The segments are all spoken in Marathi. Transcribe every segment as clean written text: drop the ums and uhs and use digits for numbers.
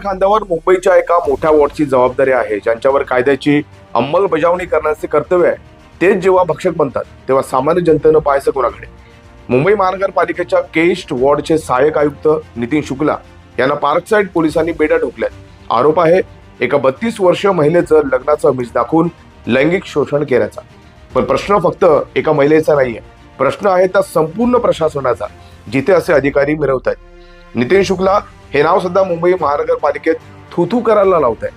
खांद्यावर मुंबईच्या एका मोठ्या वॉर्डची जबाबदारी आहे, ज्यांच्यावर कायद्याची अंमलबजावणी करण्याचे कर्तव्य आहे. तेच जेव्हा भक्षक बनतात तेव्हा सामान्य जनतेनं पाहायचं कोणाकडे? मुंबई महानगरपालिकेच्या केस्ट वॉर्डचे सहाय्यक आयुक्त नितीन शुक्ला यांना पार्कसाईड पोलिसांनी बेड्या ठोकल्यात. आरोप आहे एका 32 वर्षीय महिलेचं लग्नाचं आमिष दाखवून लैंगिक शोषण केल्याचा. पण प्रश्न फक्त एका महिलेचा नाहीये, प्रश्न आहे त्या संपूर्ण प्रशासनाचा, जिथे असे अधिकारी मिरवत आहेत. नितीन शुक्ला हे नाव सुद्धा मुंबई महानगरपालिकेत थू करायला लावत आहे.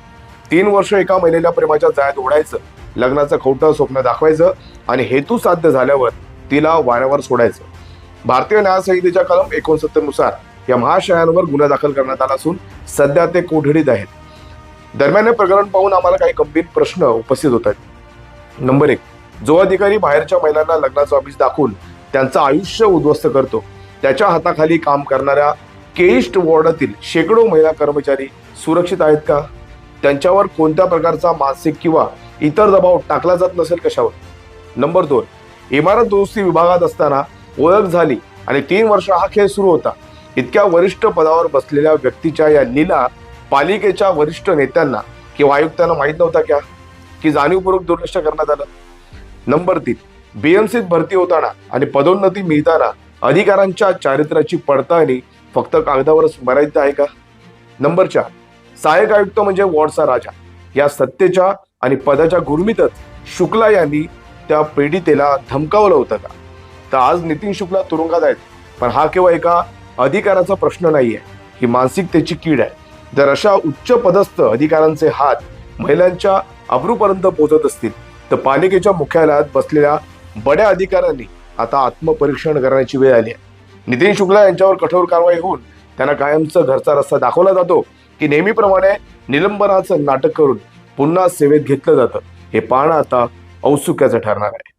3 वर्ष एका महिलेला प्रेमाच्या जाळ्यात ओढायचं, लग्नाचं खोटं स्वप्न दाखवायचं आणि हेतू साध्य झाल्यावर तिला वाऱ्यावर सोडायचं. भारतीय न्याय संहितेच्या कलम 69 नुसार या महाशयांवर गुन्हा दाखल करण्यात आला असून सध्या ते कोठडीत आहेत. दरम्यान हे प्रकरण पाहून आम्हाला काही गंभीर प्रश्न उपस्थित होत आहेत. नंबर 1, जो अधिकारी बाहेरच्या महिलांना लग्नाचं आमिष दाखवून त्यांचं आयुष्य उद्ध्वस्त करतो, त्याच्या हाताखाली काम करणाऱ्या केस्ट वॉर्डातील शेकडो महिला कर्मचारी सुरक्षित आहेत का? त्यांच्यावर कोणत्या प्रकारचा मानसिक किंवा इतर दबाव टाकला जात नसेल कशावर? नंबर 2, इमारत दुरुस्ती विभागात असताना ओळख झाली आणि 3 वर्ष हा खेळ सुरू होता. इतक्या वरिष्ठ पदावर बसलेल्या व्यक्तीच्या या लीला पालिकेच्या वरिष्ठ नेत्यांना किंवा आयुक्तांना माहीत नव्हता क्या, की जाणीवपूर्वक दुर्लक्ष करण्यात आलं? नंबर 3, बीएमसीत भरती होताना आणि पदोन्नती मिळताना अधिकाऱ्यांच्या चारित्र्याची पडताळणी फक्त कागदावरच मर्यादित आहे का? नंबर 4, सहाय्यक आयुक्त म्हणजे वॉर्डचा राजा. या सत्तेच्या आणि पदाच्या गुरमीतच शुक्ला यांनी त्या पीडितेला धमकावलं होतं का? तर आज नितीन शुक्ला तुरुंगात आहेत, पण हा केवळ एका अधिकाराचा प्रश्न नाहीये, ही मानसिकतेची कीड आहे. जर अशा उच्च पदस्थ अधिकाऱ्यांचे हात महिलांच्या अब्रूपर्यंत पोहोचत असतील तर पालिकेच्या मुख्यालयात बसलेल्या बड्या अधिकाऱ्यांनी आता आत्मपरीक्षण करण्याची वेळ आली आहे. नितीन शुक्ला यांच्यावर कठोर कारवाई होऊन त्यांना कायमचं घरचा रस्ता दाखवला जातो, की नेहमीप्रमाणे निलंबनाचं नाटक करून पुन्हा सेवेत घेतलं जातं, हे पाहणं आता औत्सुक्याचं ठरणार आहे.